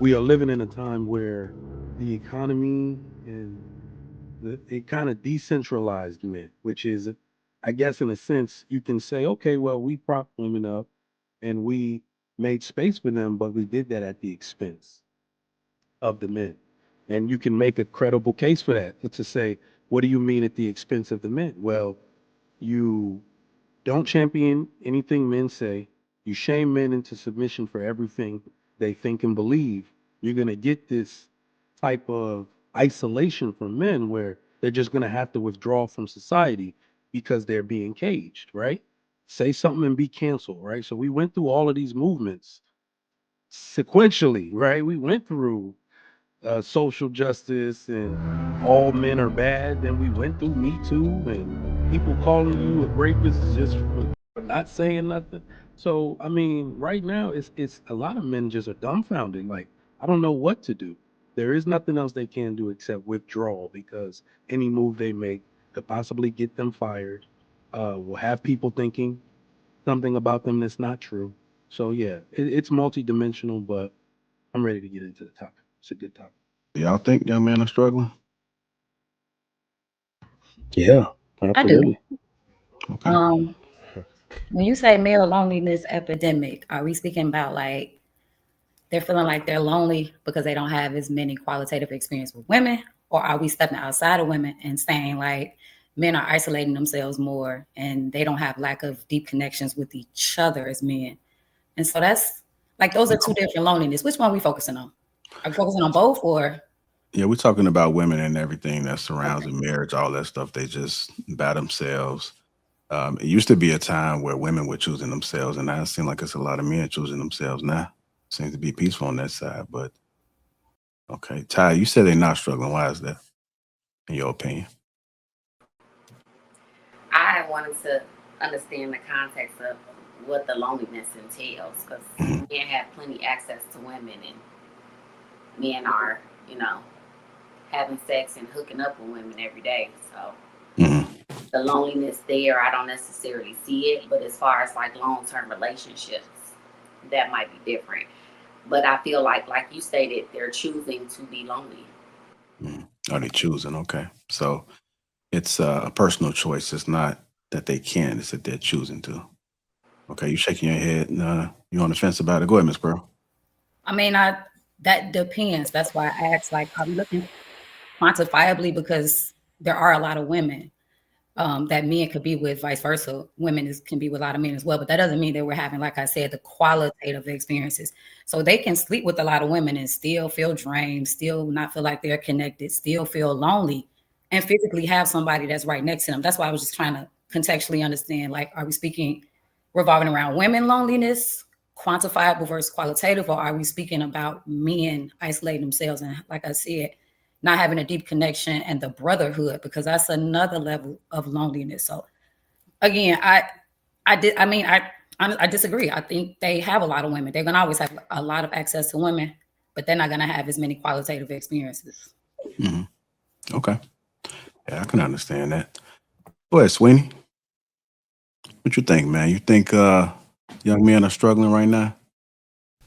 we are living in a time where the economy and it kind of decentralized men, which is, I guess, in a sense, you can say, okay, well, we propped women up and we made space for them, but we did that at the expense of the men. And you can make a credible case for that to say, what do you mean at the expense of the men? Well, you don't champion anything men say. You shame men into submission for everything they think and believe. You're going to get this type of isolation from men where they're just going to have to withdraw from society because they're being caged, right? Say something and be canceled, right? So we went through all of these movements sequentially, right? We went through social justice and all men are bad. Then we went through Me Too and people calling you a rapist just for not saying nothing. So I mean, right now it's a lot of men just are dumbfounded. Like I don't know what to do. There is nothing else they can do except withdraw because any move they make could possibly get them fired. Will have people thinking something about them that's not true. So yeah, it's multidimensional, but I'm ready to get into the topic. It's a good topic. Y'all think young men are struggling? Yeah, I do. absolutely. Okay. Um, when you say male loneliness epidemic, are we speaking about like they're feeling like they're lonely because they don't have as many qualitative experience with women? Or are we stepping outside of women and saying like men are isolating themselves more and they don't have lack of deep connections with each other as men? And so that's like those are two different loneliness. Which one are we focusing on? Are we focusing on both or Yeah, we're talking about women and everything that surrounds okay. a marriage, all that stuff. They just by themselves. It used to be a time where women were choosing themselves, and now it seems like it's a lot of men choosing themselves now. Seems to be peaceful on that side. But okay, Ty, you said they're not struggling. Why is that, in your opinion? I wanted to understand the context of what the loneliness entails because Hmm. men have plenty access to women and men are, you know, having sex and hooking up with women every day. So Hmm. the loneliness there, I don't necessarily see it. But as far as like long term relationships, that might be different. But I feel like you stated, they're choosing to be lonely. Hmm. Are they choosing? Okay, so it's a personal choice. It's not that they can; it's that they're choosing to. Okay, you shaking your head. You on the fence about it? Go ahead, Miss Pearl. I mean I that depends. That's why I asked like are we looking quantifiably because there are a lot of women that men could be with, vice versa. Women can be with a lot of men as well, but that doesn't mean that we're having, like I said, the qualitative experiences. So they can sleep with a lot of women and still feel drained, still not feel like they're connected, still feel lonely, and physically have somebody that's right next to them. That's why I was just trying to contextually understand, like, are we speaking revolving around women loneliness, quantifiable versus qualitative, or are we speaking about men isolating themselves and, like I said, not having a deep connection and the brotherhood because that's another level of loneliness. So again, I did I mean I disagree. I think they have a lot of women. They're gonna always have a lot of access to women, but they're not gonna have as many qualitative experiences. Hmm. Okay, yeah, I can understand that. Go ahead, Sweeney. What you think, man? You think young men are struggling right now?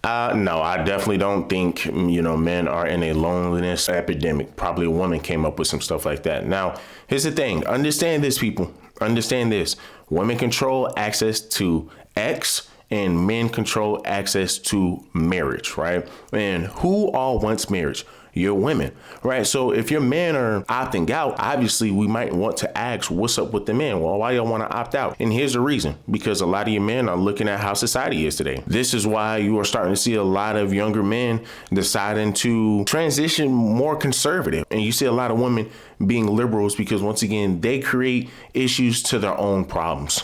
No, I definitely don't think men are in a loneliness epidemic. Probably a woman came up with some stuff like that. Now, here's the thing: understand this, people. Understand this: women control access to X, and men control access to marriage, right? And who all wants marriage? Your women, right? So if your men are opting out, obviously we might want to ask what's up with the men. Well, why y'all want to opt out? And here's the reason: because a lot of your men are looking at how society is today. This is why you are starting to see a lot of younger men deciding to transition more conservative, and you see a lot of women being liberals because once again they create issues to their own problems.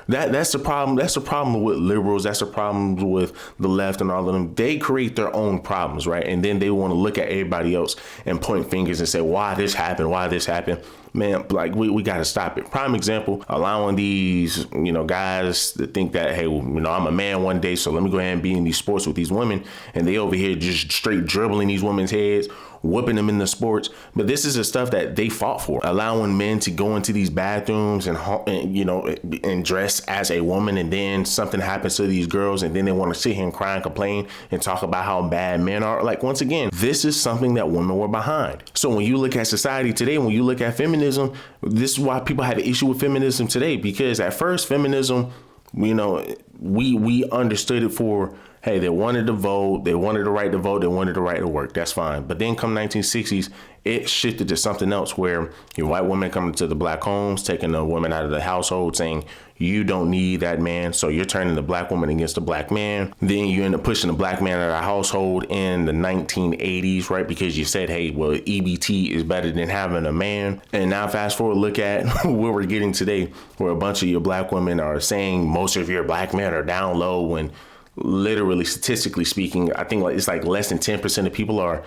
That's the problem. That's the problem with liberals. That's the problem with the left and all of them. They create their own problems, right? And then they want to look at everybody else and point fingers and say why this happened, why this happened. man, like we got to stop it. Prime example, allowing these, guys to think that, hey, I'm a man one day, so let me go ahead and be in these sports with these women. And they over here just straight dribbling these women's heads, whooping them in the sports. But this is the stuff that they fought for, allowing men to go into these bathrooms and dress as a woman. And then something happens to these girls, and then they want to sit here and cry and complain and talk about how bad men are. Like, once again, this is something that women were behind. So when you look at society today, when you look at feminism, this is why people have an issue with feminism today, because at first feminism, we understood it for, hey, they wanted to vote, they wanted the right to vote, they wanted the right to work. That's fine. But then come 1960s, it shifted to something else where your white women coming to the black homes, taking the women out of the household, saying, you don't need that man. So you're turning the black woman against the black man. Then you end up pushing the black man out of the household in the 1980s, right? Because you said, hey, well, EBT is better than having a man. And now fast forward, look at where we're getting today, where a bunch of your black women are saying most of your black men are down low, when literally, statistically speaking, I think it's like less than 10% of people are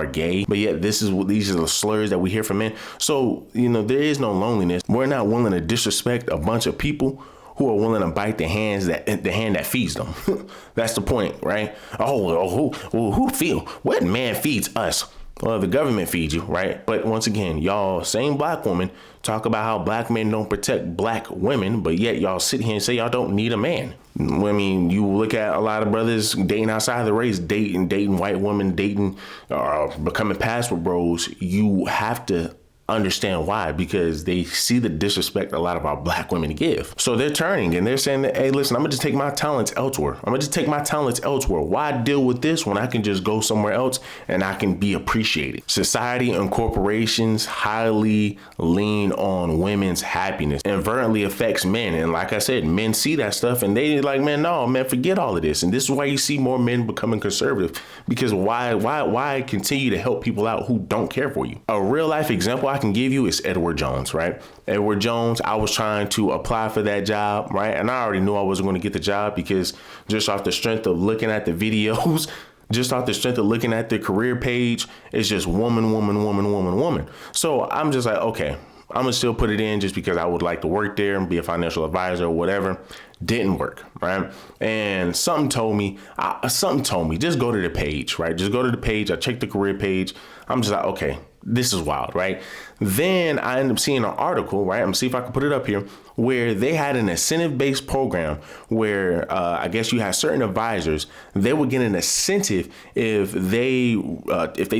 gay. But yet these are the slurs that we hear from men. So, there is no loneliness. We're not willing to disrespect a bunch of people who are willing to bite the hand that feeds them. That's the point, right? What man feeds us? Well, the government feeds you, right? But once again, y'all, same black woman, talk about how black men don't protect black women, but yet y'all sit here and say y'all don't need a man. I mean, you look at a lot of brothers dating outside of the race, dating white women, becoming passport bros. You have to understand why, because they see the disrespect a lot of our black women give. So they're turning and they're saying that, hey, listen, I'm gonna just take my talents elsewhere. Why deal with this when I can just go somewhere else and I can be appreciated? Society and corporations highly lean on women's happiness, inadvertently affects men. And like I said, men see that stuff and they like, man, no, man, forget all of this. And this is why you see more men becoming conservative, because why continue to help people out who don't care for you? A real life example I can give you is Edward Jones, right? Edward Jones, I was trying to apply for that job, right? And I already knew I wasn't going to get the job, because just off the strength of looking at the videos, just off the strength of looking at the career page, it's just woman, woman, woman, woman, woman. So I'm just like, okay, I'm gonna still put it in just because I would like to work there and be a financial advisor or whatever. Didn't work, right? And something told me, just go to the page, right? Just go to the page. I checked the career page. I'm just like, okay, this is wild, right? Then I ended up seeing an article, right? I'm gonna see if I can put it up here, where they had an incentive-based program where I guess you had certain advisors, they would get an incentive if they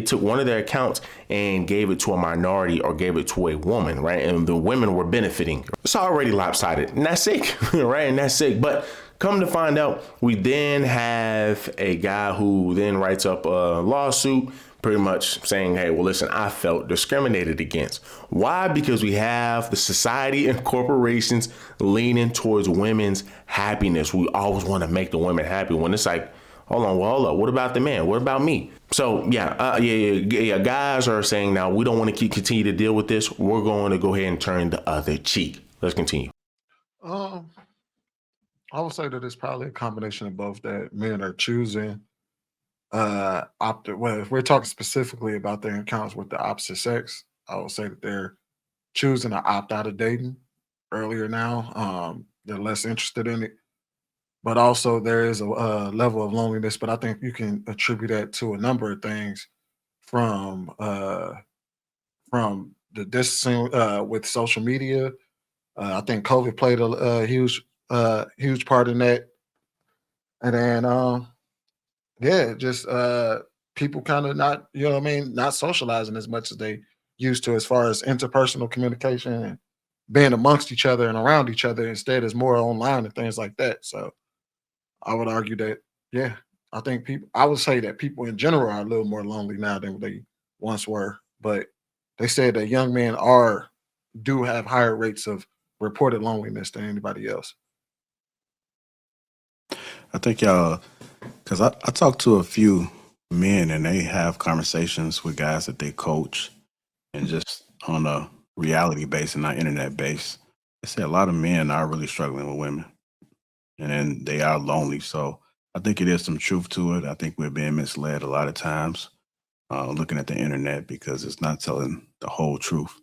took one of their accounts and gave it to a minority or gave it to a woman, right? And the women were benefiting. It's already lopsided, and that's sick, right? And that's sick. But come to find out, we then have a guy who then writes up a lawsuit, pretty much saying, hey, well, listen, I felt discriminated against. Why? Because we have the society and corporations leaning towards women's happiness. We always want to make the women happy, when it's like, hold up. What about the man? What about me? So yeah. Guys are saying now, we don't want to continue to deal with this. We're going to go ahead and turn the other cheek. Let's continue. I would say that it's probably a combination of both, that men are choosing if we're talking specifically about their encounters with the opposite sex, I would say that they're choosing to opt out of dating earlier now. They're less interested in it, but also there is a level of loneliness. But I think you can attribute that to a number of things, from the distancing with social media. I think COVID played a huge part in that, and then just people kind of not, not socializing as much as they used to, as far as interpersonal communication and being amongst each other and around each other. Instead, it's more online and things like that. So I would argue that, I would say that people in general are a little more lonely now than they once were. But they said that young men do have higher rates of reported loneliness than anybody else. I think y'all, because I talked to a few men and they have conversations with guys that they coach, and just on a reality base and not internet base, they say a lot of men are really struggling with women, and then they are lonely. So I think it is some truth to it. I think we're being misled a lot of times looking at the internet, because it's not telling the whole truth.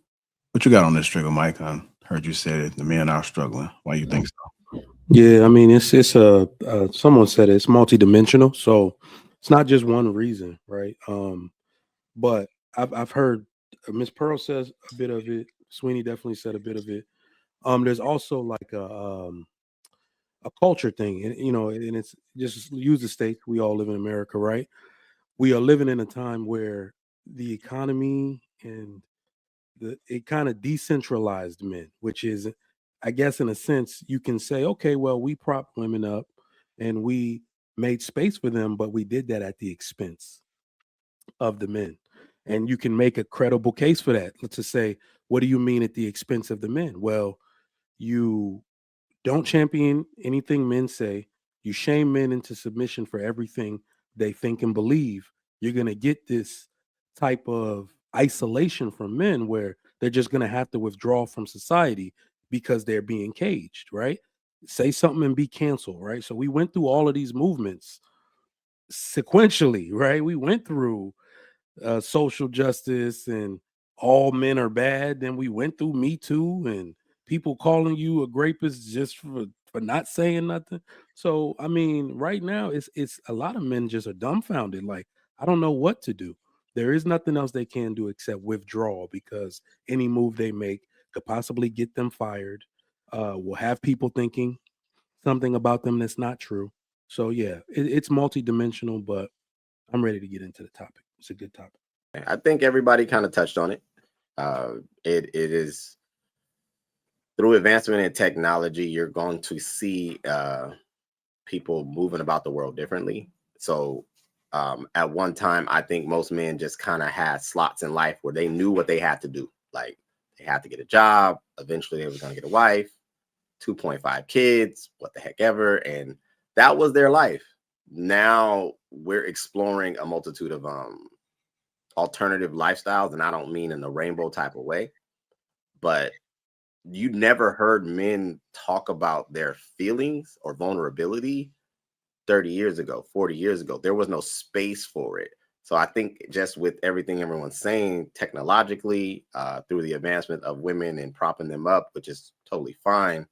What you got on this trigger, Mike? I heard you said it. The men are struggling. Why you think so? Yeah, I mean, someone said it's multidimensional, so it's not just one reason, right? But I've heard Miss Pearl says a bit of it. Sweeney definitely said a bit of it. There's also like a culture thing, and and it's just use the states. We all live in America, right? We are living in a time where the economy and it kind of decentralized men, which is, I guess, in a sense, you can say, okay, well, we prop women up and we made space for them, but we did that at the expense of the men. And you can make a credible case for that. Let's just say, what do you mean at the expense of the men? Well, you don't champion anything men say. You shame men into submission for everything they think and believe. You're going to get this type of isolation from men where they're just going to have to withdraw from society because they're being caged, right? Say something and be canceled, right? So we went through all of these movements sequentially, right? We went through social justice and all men are bad. Then we went through Me Too and people calling you a rapist just for not saying nothing. So I mean, right now it's a lot of men just are dumbfounded. Like, I don't know what to do. There is nothing else they can do except withdraw because any move they make could possibly get them fired. Will have people thinking something about them that's not true. So yeah, it's multidimensional, but I'm ready to get into the topic. It's a good topic. I think everybody kind of touched on it. Uh, it is through advancement in technology, you're going to see people moving about the world differently. So at one time, I think most men just kind of had slots in life where they knew what they had to do. Like they had to get a job. Eventually, they were going to get a wife, 2.5 kids, what the heck ever. And that was their life. Now we're exploring a multitude of alternative lifestyles. And I don't mean in the rainbow type of way, but you never heard men talk about their feelings or vulnerability 30 years ago, 40 years ago. There was no space for it. So I think just with everything everyone's saying technologically, through the advancement of women and propping them up, which is totally fine,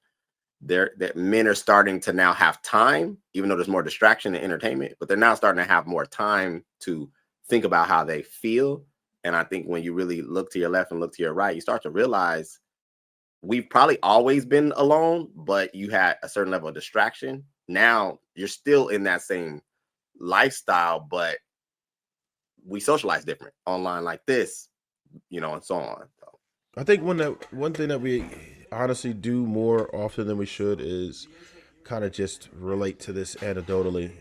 that men are starting to now have time, even though there's more distraction and entertainment, but they're now starting to have more time to think about how they feel. And I think when you really look to your left and look to your right, you start to realize we've probably always been alone, but you had a certain level of distraction. Now you're still in that same lifestyle, but we socialize different online like this, and so on. So, I think one thing that we honestly do more often than we should is kind of just relate to this anecdotally.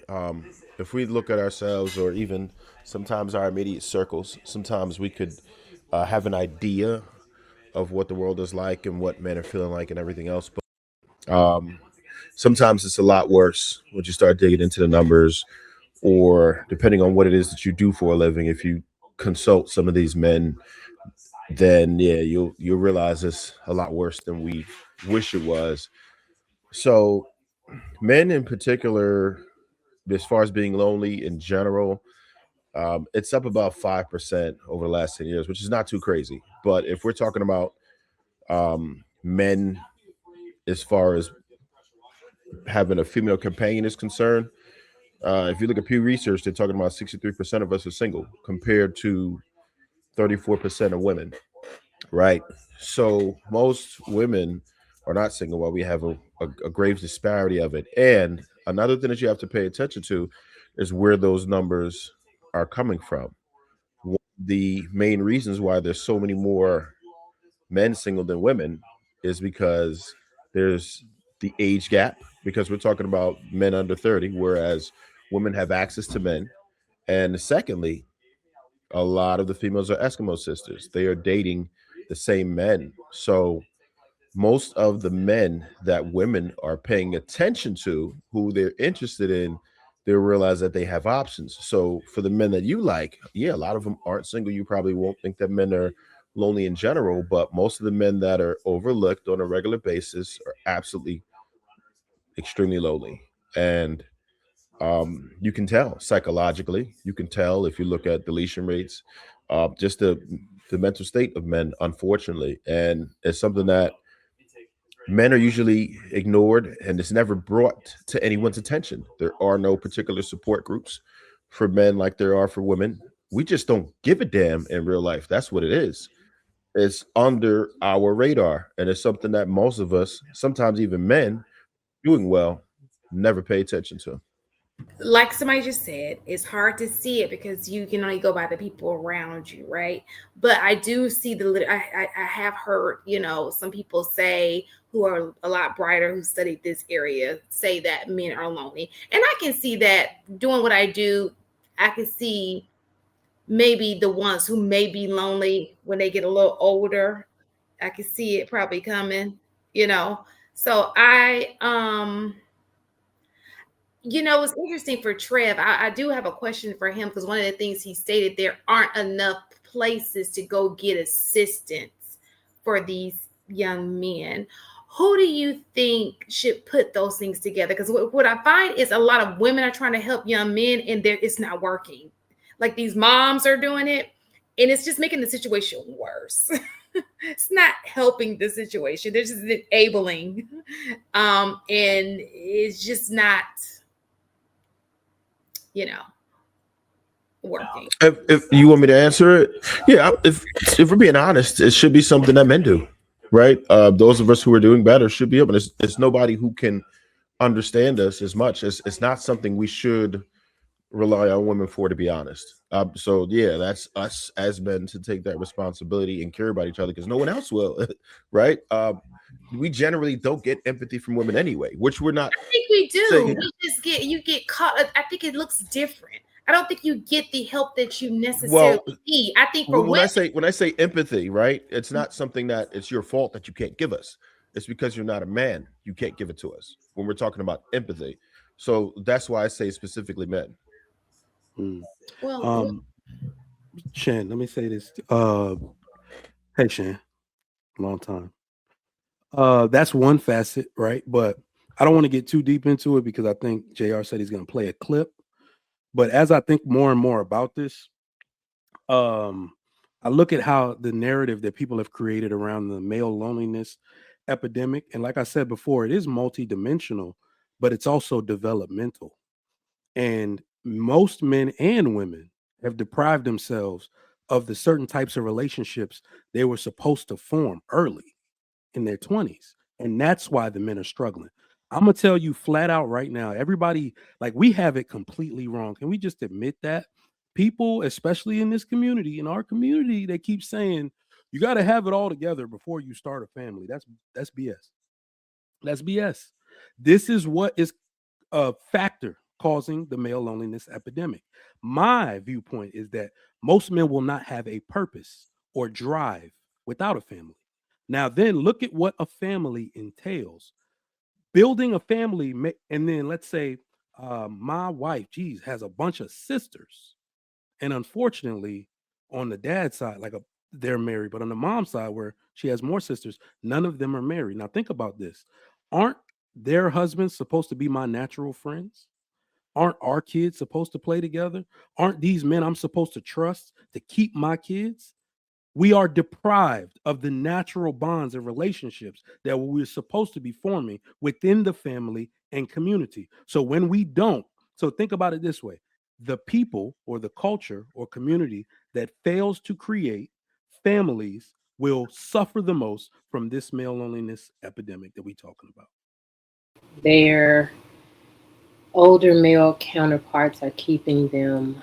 If we look at ourselves or even sometimes our immediate circles, sometimes we could have an idea of what the world is like and what men are feeling like and everything else. But sometimes it's a lot worse once you start digging into the numbers, or depending on what it is that you do for a living. If you consult some of these men, then yeah, you'll realize it's a lot worse than we wish it was. So men in particular, as far as being lonely in general, it's up about 5% over the last 10 years, which is not too crazy. But if we're talking about men, as far as having a female companion is concerned, if you look at Pew Research, they're talking about 63% of us are single compared to 34% of women, right? So most women are not single while we have a grave disparity of it. And another thing that you have to pay attention to is where those numbers are coming from. One of the main reasons why there's so many more men single than women is because there's the age gap, because we're talking about men under 30, whereas women have access to men. And secondly, a lot of the females are Eskimo sisters. They are dating the same men. So most of the men that women are paying attention to, who they're interested in, they realize that they have options. So for the men that you like, yeah, a lot of them aren't single. You probably won't think that men are lonely in general, but most of the men that are overlooked on a regular basis are absolutely extremely lonely. And you can tell psychologically. You can tell if you look at deletion rates. Just the the mental state of men, unfortunately, and it's something that men are usually ignored and it's never brought to anyone's attention. There are no particular support groups for men like there are for women. We just don't give a damn in real life. That's what it is. It's under our radar, and it's something that most of us, sometimes even men doing well, never pay attention to. Like somebody just said, it's hard to see it because you can only go by the people around you, right? But I do see I have heard, some people say who are a lot brighter, who studied this area, say that men are lonely. And I can see that doing what I do, I can see maybe the ones who may be lonely when they get a little older. I can see it probably coming, you know. So it's interesting for Trev. I do have a question for him because one of the things he stated, there aren't enough places to go get assistance for these young men. Who do you think should put those things together? Because what I find is a lot of women are trying to help young men and it's not working. Like these moms are doing it and it's just making the situation worse. It's not helping the situation. They're just enabling. And it's just not, working. If you want me to answer it, yeah. If we're being honest, it should be something that men do, right? Those of us who are doing better should be able. It's nobody who can understand us as much. It's not something we should rely on women for, to be honest. So yeah, that's us as men to take that responsibility and care about each other because no one else will, right? We generally don't get empathy from women anyway, which we're not. I think we do. You get caught. I think it looks different. I don't think you get the help that you necessarily need. I think for when I say empathy, right? It's not something that it's your fault that you can't give us. It's because you're not a man. You can't give it to us when we're talking about empathy. So that's why I say specifically men. Well, Shan, let me say this. Hey Shan, long time. That's one facet, right? But I don't want to get too deep into it because I think JR said he's going to play a clip. But as I think more and more about this, I look at how the narrative that people have created around the male loneliness epidemic, and like I said before, it is multidimensional, but it's also developmental. And most men and women have deprived themselves of the certain types of relationships they were supposed to form early in their 20s. And that's why the men are struggling. I'm going to tell you flat out right now, everybody, like we have it completely wrong. Can we just admit that? People, especially in this community, in our community, they keep saying, you got to have it all together before you start a family. That's BS. That's BS. This is what is a factor causing the male loneliness epidemic. My viewpoint is that most men will not have a purpose or drive without a family. Now, then look at what a family entails. Building a family, and then let's say my wife, has a bunch of sisters. And unfortunately, on the dad's side, they're married, but on the mom's side, where she has more sisters, none of them are married. Now, think about this. Aren't their husbands supposed to be my natural friends? Aren't our kids supposed to play together? Aren't these men I'm supposed to trust to keep my kids? We are deprived of the natural bonds and relationships that we're supposed to be forming within the family and community. So when we don't, so think about it this way, the people or the culture or community that fails to create families will suffer the most from this male loneliness epidemic that we're talking about. Their older male counterparts are keeping them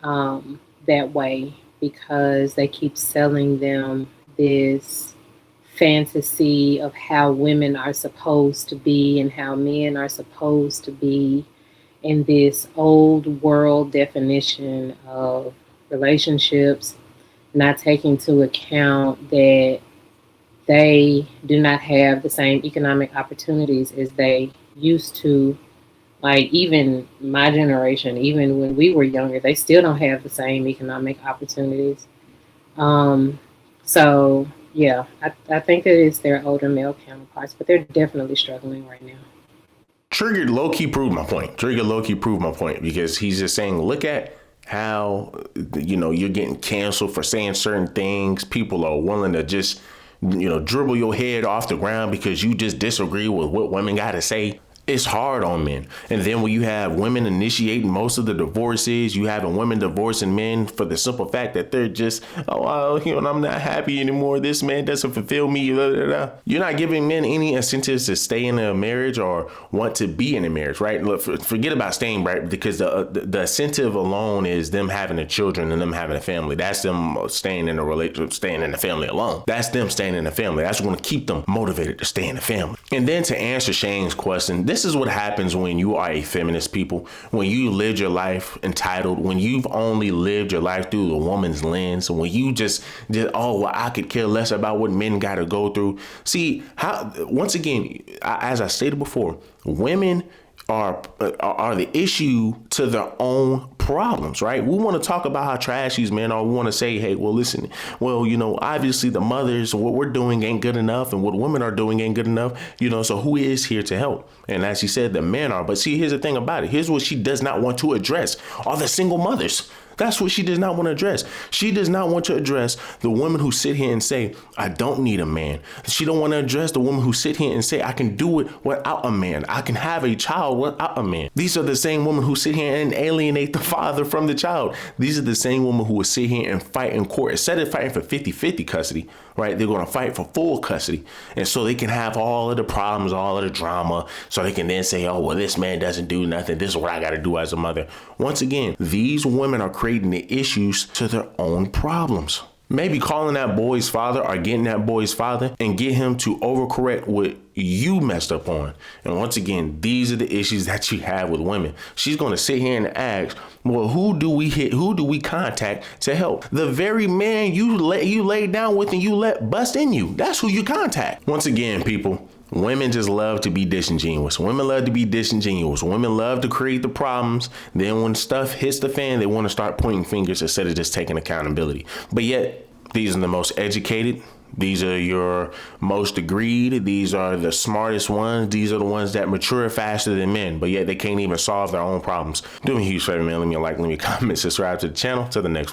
that way because they keep selling them this fantasy of how women are supposed to be and how men are supposed to be in this old world definition of relationships, not taking into account that they do not have the same economic opportunities as they used to. Like even my generation, even when we were younger, they still don't have the same economic opportunities. So yeah, I think that it's their older male counterparts, but they're definitely struggling right now. Triggered low-key proved my point. Because he's just saying, look at how, you're getting canceled for saying certain things. People are willing to just, dribble your head off the ground because you just disagree with what women got to say. It's hard on men. And then when you have women initiating most of the divorces, you having women divorcing men for the simple fact that they're just, I'm not happy anymore. This man doesn't fulfill me. Blah, blah, blah. You're not giving men any incentives to stay in a marriage or want to be in a marriage, right? Look, forget about staying, right? Because the incentive alone is them having a children and them having a family. That's them staying in a relationship, staying in the family alone. That's them staying in the family. That's going to keep them motivated to stay in the family. And then to answer Shane's question, this is what happens when you are a feminist, people. When you lived your life entitled, when you've only lived your life through the woman's lens, when you just did, I could care less about what men got to go through. See, once again, as I stated before, women are the issue to their own problems, right? We want to talk about how trash these men are. We want to say, hey, well, listen, obviously the mothers, what we're doing ain't good enough, and what women are doing ain't good enough, so who is here to help? And as she said, the men are. But see, here's the thing about it. Here's what she does not want to address are the single mothers. That's what she does not want to address. She does not want to address the women who sit here and say, I don't need a man. She don't want to address the women who sit here and say, I can do it without a man. I can have a child without a man. These are the same women who sit here and alienate the father from the child. These are the same women who will sit here and fight in court. Instead of fighting for 50-50 custody, right? They're going to fight for full custody. And so they can have all of the problems, all of the drama. So they can then say, oh, well, this man doesn't do nothing. This is what I got to do as a mother. Once again, these women are creating the issues to their own problems. Maybe calling that boy's father or getting that boy's father and get him to overcorrect what you messed up on. And once again, these are the issues that you have with women. She's going to sit here and ask, well, who do we hit? Who do we contact to help? The very man you lay down with and you let bust in you. That's who you contact. Once again, people, women just love to be disingenuous. Women love to be disingenuous. Women love to create the problems. Then when stuff hits the fan, they want to start pointing fingers instead of just taking accountability. But yet, these are the most educated. These are your most agreed. These are the smartest ones. These are the ones that mature faster than men, but yet they can't even solve their own problems. Do me a huge favor, man. Leave me a like, leave me a comment, subscribe to the channel. Till the next one.